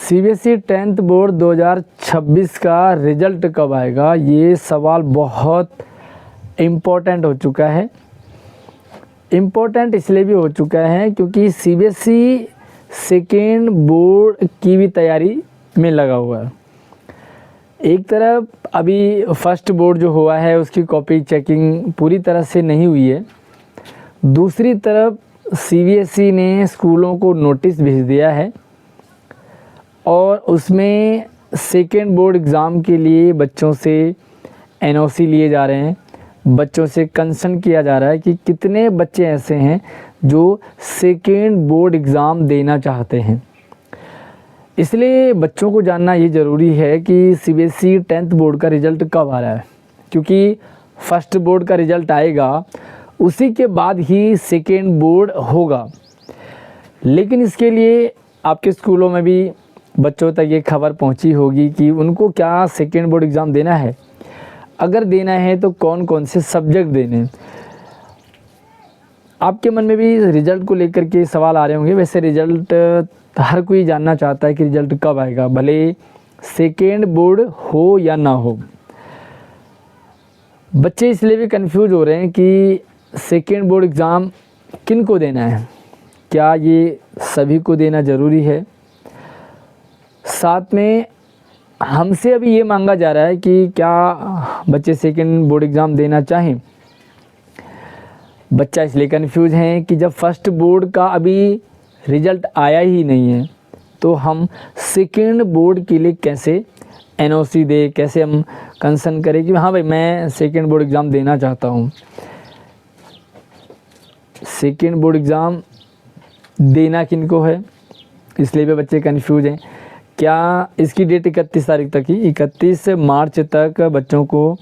CBSE 10th board 2026 का result कब आएगा, ये सवाल बहुत इम्पोर्टेंट हो चुका है। इम्पोर्टेंट इसलिए भी हो चुका है क्योंकि सीबीएसई सेकेंड बोर्ड की भी तैयारी में लगा हुआ है। एक तरफ अभी फर्स्ट बोर्ड जो हुआ है उसकी कॉपी चेकिंग पूरी तरह से नहीं हुई है, दूसरी तरफ सीबीएसई ने स्कूलों को नोटिस भेज दिया है और उसमें सेकेंड बोर्ड एग्ज़ाम के लिए बच्चों से एनओसी लिए जा रहे हैं। बच्चों से कंसर्न किया जा रहा है कि कितने बच्चे ऐसे हैं जो सेकेंड बोर्ड एग्ज़ाम देना चाहते हैं। इसलिए बच्चों को जानना ये ज़रूरी है कि सीबीएसई 10th बोर्ड का रिज़ल्ट कब आ रहा है, क्योंकि फर्स्ट बोर्ड का रिज़ल्ट आएगा उसी के बाद ही सेकेंड बोर्ड होगा। लेकिन इसके लिए आपके स्कूलों में भी बच्चों तक ये खबर पहुंची होगी कि उनको क्या सेकेंड बोर्ड एग्ज़ाम देना है, अगर देना है तो कौन कौन से सब्जेक्ट देने। आपके मन में भी रिज़ल्ट को लेकर के सवाल आ रहे होंगे। वैसे रिज़ल्ट हर कोई जानना चाहता है कि रिज़ल्ट कब आएगा, भले सेकेंड बोर्ड हो या ना हो। बच्चे इसलिए भी कंफ्यूज हो रहे हैं कि सेकेंड बोर्ड एग्ज़ाम किन को देना है, क्या ये सभी को देना ज़रूरी है। साथ में हमसे अभी ये मांगा जा रहा है कि क्या बच्चे सेकेंड बोर्ड एग्ज़ाम देना चाहें। बच्चा इसलिए कंफ्यूज हैं कि जब फर्स्ट बोर्ड का अभी रिज़ल्ट आया ही नहीं है तो हम सेकेंड बोर्ड के लिए कैसे एनओसी दे, कैसे हम कंसर्न करें कि हाँ भाई मैं सेकेंड बोर्ड एग्ज़ाम देना चाहता हूँ। सेकेंड बोर्ड एग्ज़ाम देना किन को है, इसलिए भी बच्चे कंफ्यूज हैं। क्या इसकी डेट 31 तारीख तक ही, 31 मार्च तक बच्चों को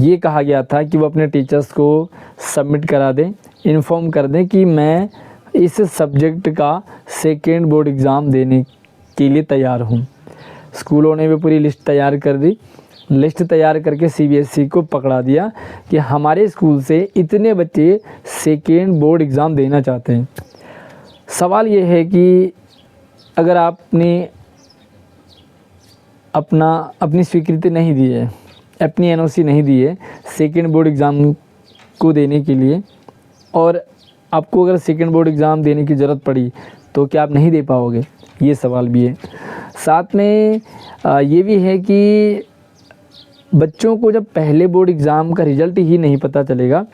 ये कहा गया था कि वो अपने टीचर्स को सबमिट करा दें, इन्फॉर्म कर दें कि मैं इस सब्जेक्ट का सेकेंड बोर्ड एग्ज़ाम देने के लिए तैयार हूँ। स्कूलों ने भी पूरी लिस्ट तैयार कर दी। लिस्ट तैयार करके सीबीएसई को पकड़ा दिया कि हमारे स्कूल से इतने बच्चे सेकेंड बोर्ड एग्ज़ाम देना चाहते हैं। सवाल ये है कि अगर आपने अपनी स्वीकृति नहीं दी है, अपनी एनओसी नहीं दी है सेकेंड बोर्ड एग्ज़ाम को देने के लिए, और आपको अगर सेकेंड बोर्ड एग्ज़ाम देने की ज़रूरत पड़ी तो क्या आप नहीं दे पाओगे, ये सवाल भी है। साथ में ये भी है कि बच्चों को जब पहले बोर्ड एग्ज़ाम का रिज़ल्ट ही नहीं पता चलेगा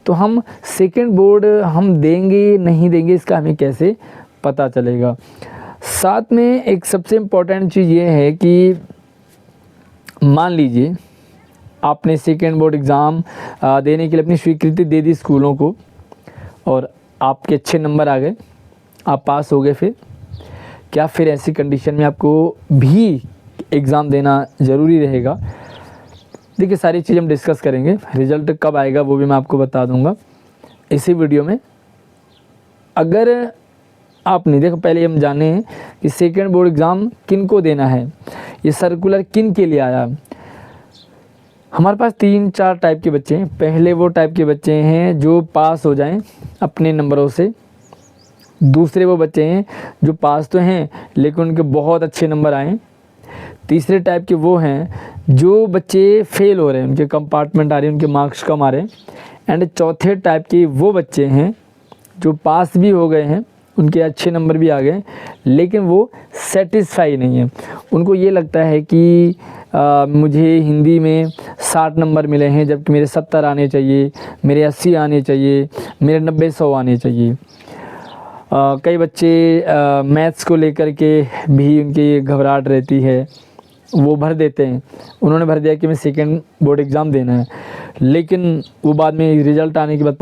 तो हम सेकेंड बोर्ड हम देंगे नहीं देंगे इसका हमें कैसे पता चलेगा। साथ में एक सबसे इम्पॉर्टेंट चीज़ ये है कि मान लीजिए आपने सेकेंड बोर्ड एग्ज़ाम देने के लिए अपनी स्वीकृति दे दी स्कूलों को और आपके अच्छे नंबर आ गए, आप पास हो गए, फिर क्या फिर ऐसी कंडीशन में आपको भी एग्ज़ाम देना ज़रूरी रहेगा। देखिए सारी चीज़ हम डिस्कस करेंगे, रिज़ल्ट कब आएगा वो भी मैं आपको बता दूंगा इसी वीडियो में। अगर आप नहीं देखो, पहले हम जाने हैं कि सेकेंड बोर्ड एग्ज़ाम किन को देना है, ये सर्कुलर किन के लिए आया। हमारे पास 3-4 टाइप के बच्चे हैं। पहले वो टाइप के बच्चे हैं जो पास हो जाएं अपने नंबरों से, दूसरे वो बच्चे हैं जो पास तो हैं लेकिन उनके बहुत अच्छे नंबर आए। तीसरे टाइप के वो हैं जो बच्चे फेल हो रहे हैं, उनके कंपार्टमेंट आ रहे हैं, उनके मार्क्स कम आ रहे हैं। एंड चौथे टाइप के वो बच्चे हैं जो पास भी हो गए हैं, उनके अच्छे नंबर भी आ गए लेकिन वो सेटिस्फाई नहीं है। उनको ये लगता है कि मुझे हिंदी में 60 नंबर मिले हैं जबकि मेरे 70 आने चाहिए, मेरे 80 आने चाहिए, मेरे 90-100 आने चाहिए। कई बच्चे मैथ्स को लेकर के भी उनकी घबराहट रहती है, वो भर देते हैं। उन्होंने भर दिया कि मैं सेकेंड बोर्ड एग्ज़ाम देना है, लेकिन वो बाद में रिज़ल्ट आने के बाद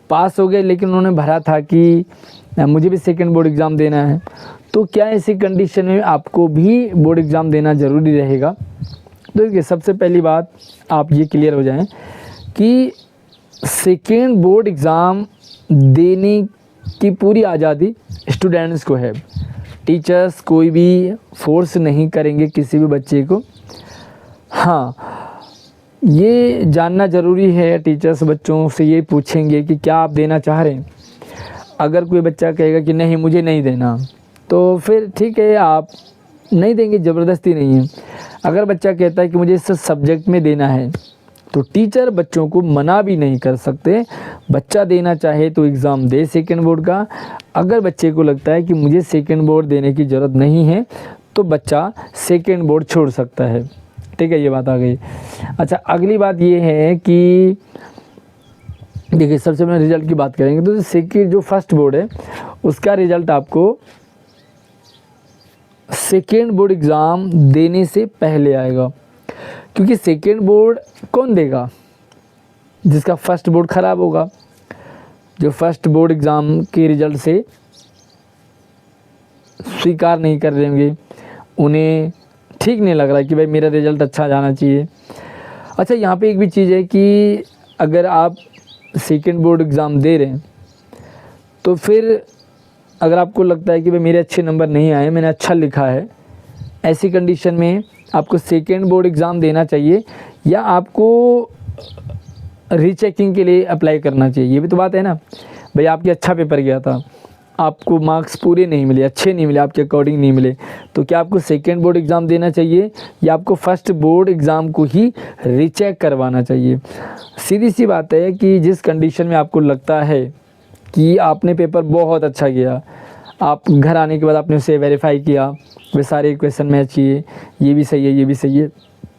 पास हो गए लेकिन उन्होंने भरा था कि मुझे भी सेकेंड बोर्ड एग्ज़ाम देना है। तो क्या ऐसी कंडीशन में आपको भी बोर्ड एग्ज़ाम देना ज़रूरी रहेगा। तो देखिए सबसे पहली बात आप ये क्लियर हो जाएं कि सेकेंड बोर्ड एग्ज़ाम देने की पूरी आज़ादी स्टूडेंट्स को है। टीचर्स कोई भी फोर्स नहीं करेंगे किसी भी बच्चे को। हाँ, ये जानना ज़रूरी है, टीचर्स बच्चों से ये पूछेंगे कि क्या आप देना चाह रहे हैं। अगर कोई बच्चा कहेगा कि नहीं मुझे नहीं देना तो फिर ठीक है, आप नहीं देंगे, ज़बरदस्ती नहीं है। अगर बच्चा कहता है कि मुझे इस सब्जेक्ट में देना है, तो टीचर बच्चों को मना भी नहीं कर सकते। बच्चा देना चाहे तो एग्ज़ाम दे सेकंड बोर्ड का। अगर बच्चे को लगता है कि मुझे सेकंड बोर्ड देने की ज़रूरत नहीं है, तो बच्चा सेकंड बोर्ड छोड़ सकता है। ठीक है, ये बात आ गई। अच्छा, अगली बात ये है कि देखिए, सबसे पहले रिज़ल्ट की बात करेंगे तो सेकंड जो फर्स्ट बोर्ड है उसका रिज़ल्ट आपको सेकेंड बोर्ड एग्ज़ाम देने से पहले आएगा। क्योंकि सेकेंड बोर्ड कौन देगा? जिसका फर्स्ट बोर्ड ख़राब होगा, जो फर्स्ट बोर्ड एग्ज़ाम के रिज़ल्ट से स्वीकार नहीं कर रहे होंगे, उन्हें ठीक नहीं लग रहा कि भाई मेरा रिज़ल्ट अच्छा जाना चाहिए। अच्छा, यहाँ पे एक भी चीज़ है कि अगर आप सेकेंड बोर्ड एग्ज़ाम दे रहे हैं, तो फिर अगर आपको लगता है कि भाई मेरे अच्छे नंबर नहीं आए, मैंने अच्छा लिखा है, ऐसी कंडीशन में आपको सेकेंड बोर्ड एग्ज़ाम देना चाहिए या आपको रीचेकिंग के लिए अप्लाई करना चाहिए? ये भी तो बात है ना भाई। आपके अच्छा पेपर गया था, आपको मार्क्स पूरे नहीं मिले, अच्छे नहीं मिले, आपके अकॉर्डिंग नहीं मिले, तो क्या आपको सेकेंड बोर्ड एग्ज़ाम देना चाहिए या आपको फर्स्ट बोर्ड एग्ज़ाम को ही रीचेक करवाना चाहिए? सीधी सी बात है कि जिस कंडीशन में आपको लगता है कि आपने पेपर बहुत अच्छा किया, आप घर आने के बाद आपने उसे वेरीफाई किया, वे सारे क्वेश्चन मैच किए, ये भी सही है, ये भी सही है,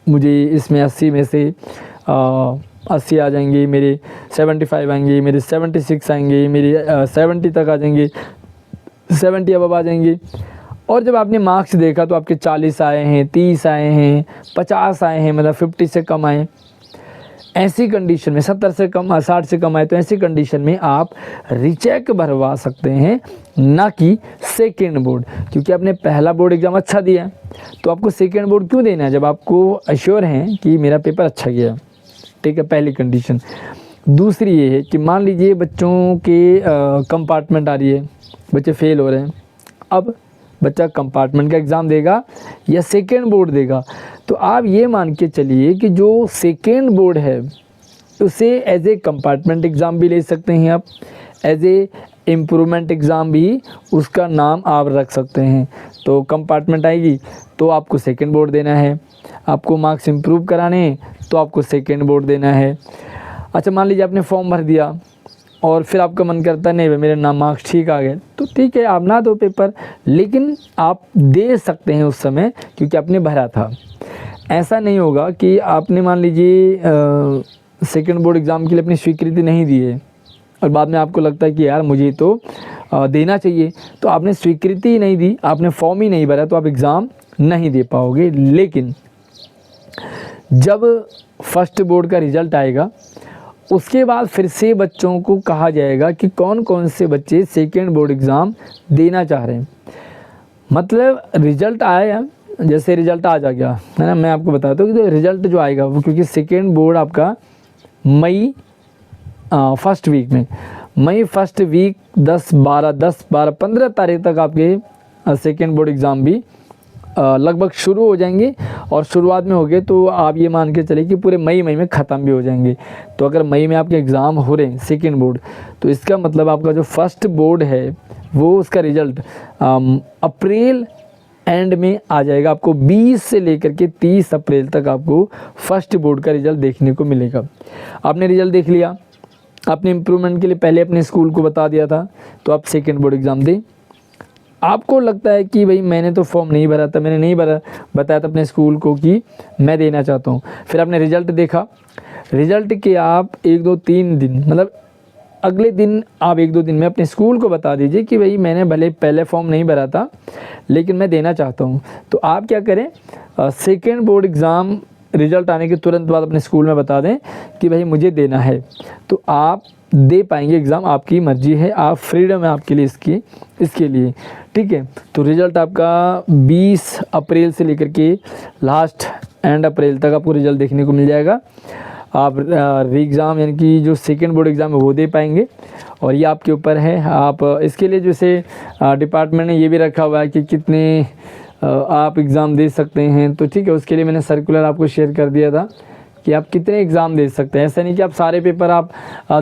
मुझे इसमें 80 में से 80 आ जाएंगे, मेरे 75 आएंगे, मेरे 76 आएंगे, मेरे 70 तक आ जाएंगे, 70 अब आ जाएंगे। और जब आपने मार्क्स देखा तो आपके 40 आए हैं, 30 आए हैं, 50 आए हैं, मतलब 50 से कम आए। ऐसी कंडीशन में 70 से कम, 60 से कम आए, तो ऐसी कंडीशन में आप रीचेक भरवा सकते हैं, ना कि सेकेंड बोर्ड। क्योंकि आपने पहला बोर्ड एग्ज़ाम अच्छा दिया है, तो आपको सेकेंड बोर्ड क्यों देना है जब आपको अश्योर हैं कि मेरा पेपर अच्छा गया? ठीक है, पहली कंडीशन। दूसरी ये है कि मान लीजिए बच्चों के कंपार्टमेंट आ रही है, बच्चे फेल हो रहे हैं। अब बच्चा कंपार्टमेंट का एग्ज़ाम देगा या सेकेंड बोर्ड देगा? तो आप ये मान के चलिए कि जो सेकेंड बोर्ड है उसे एज ए कंपार्टमेंट एग्ज़ाम भी ले सकते हैं आप, एज ए इम्प्रूवमेंट एग्ज़ाम भी उसका नाम आप रख सकते हैं। तो कंपार्टमेंट आएगी तो आपको सेकेंड बोर्ड देना है, आपको मार्क्स इम्प्रूव कराने हैं तो आपको सेकेंड बोर्ड देना है। अच्छा, मान लीजिए आपने फॉर्म भर दिया और फिर आपका मन करता है नहीं भाई मेरे नाम मार्क्स ठीक आ गए, तो ठीक है, आप ना दो पेपर, लेकिन आप दे सकते हैं उस समय क्योंकि आपने भरा था। ऐसा नहीं होगा कि आपने मान लीजिए सेकेंड बोर्ड एग्ज़ाम के लिए अपनी स्वीकृति नहीं दी है और बाद में आपको लगता है कि यार मुझे तो देना चाहिए, तो आपने स्वीकृति ही नहीं दी, आपने फॉर्म ही नहीं भरा, तो आप एग्ज़ाम नहीं दे पाओगे। लेकिन जब फर्स्ट बोर्ड का रिज़ल्ट आएगा उसके बाद फिर से बच्चों को कहा जाएगा कि कौन कौन से बच्चे सेकेंड बोर्ड एग्ज़ाम देना चाह रहे हैं। मतलब रिज़ल्ट आया, जैसे रिज़ल्ट आ जा गया है ना, मैं आपको बताता हूँ कि रिज़ल्ट जो आएगा वो, क्योंकि सेकेंड बोर्ड आपका मई फर्स्ट वीक में, मई फर्स्ट वीक 10, 12, 15 तारीख तक आपके सेकेंड बोर्ड एग्ज़ाम भी लगभग शुरू हो जाएंगे। और शुरुआत में हो गए तो आप ये मान के चले कि पूरे मई में ख़त्म भी हो जाएंगे। तो अगर मई में आपके एग्ज़ाम हो रहे हैं सेकेंड बोर्ड, तो इसका मतलब आपका जो फर्स्ट बोर्ड है वो उसका रिज़ल्ट अप्रैल एंड में आ जाएगा। आपको 20 से लेकर के 30 अप्रैल तक आपको फर्स्ट बोर्ड का रिज़ल्ट देखने को मिलेगा। आपने रिज़ल्ट देख लिया, आपने इम्प्रूवमेंट के लिए पहले अपने स्कूल को बता दिया था, तो आप सेकेंड बोर्ड एग्ज़ाम दें। आपको लगता है कि भाई मैंने तो फॉर्म नहीं भरा था, मैंने नहीं बताया था अपने स्कूल को कि मैं देना चाहता हूँ। फिर आपने रिज़ल्ट देखा, रिज़ल्ट के आप 1, 2, 3 दिन, मतलब अगले दिन आप 1, 2 दिन में अपने स्कूल को बता दीजिए कि भाई मैंने भले पहले फॉर्म नहीं भरा था लेकिन मैं देना चाहता हूँ। तो आप क्या करें, सेकेंड बोर्ड एग्ज़ाम रिज़ल्ट आने के तुरंत बाद अपने स्कूल में बता दें कि भाई मुझे देना है, तो आप दे पाएंगे एग्ज़ाम। आपकी मर्ज़ी है, आप फ्रीडम है आपके लिए इसके लिए, ठीक है। तो रिज़ल्ट आपका 20 अप्रैल से लेकर के लास्ट एंड अप्रैल तक आपको रिज़ल्ट देखने को मिल जाएगा। आप री एग्ज़ाम यानी कि जो सेकेंड बोर्ड एग्ज़ाम है वो दे पाएंगे, और ये आपके ऊपर है। आप इसके लिए जैसे डिपार्टमेंट ने ये भी रखा हुआ है कि कितने आप एग्ज़ाम दे सकते हैं, तो ठीक है, उसके लिए मैंने सर्कुलर आपको शेयर कर दिया था कि आप कितने एग्ज़ाम दे सकते हैं। ऐसा नहीं कि आप सारे पेपर आप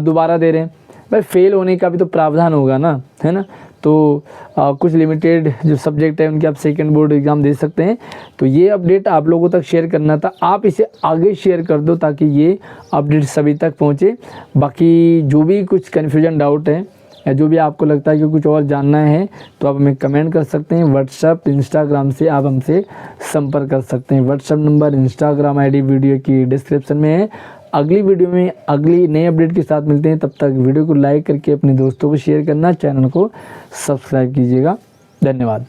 दोबारा दे रहे हैं, भाई फेल होने का भी तो प्रावधान होगा ना, है ना। तो कुछ लिमिटेड जो सब्जेक्ट है उनके आप सेकंड बोर्ड एग्ज़ाम दे सकते हैं। तो ये अपडेट आप लोगों तक शेयर करना था, आप इसे आगे शेयर कर दो ताकि ये अपडेट सभी तक पहुँचे। बाकी जो भी कुछ कन्फ्यूजन डाउट है या जो भी आपको लगता है कि कुछ और जानना है तो आप हमें कमेंट कर सकते हैं। व्हाट्सएप इंस्टाग्राम से आप हमसे संपर्क कर सकते हैं। WhatsApp number, Instagram ID video की डिस्क्रिप्शन में है। अगली वीडियो में अगली नई अपडेट के साथ मिलते हैं। तब तक वीडियो को लाइक करके अपने दोस्तों को शेयर करना, चैनल को सब्सक्राइब कीजिएगा। धन्यवाद।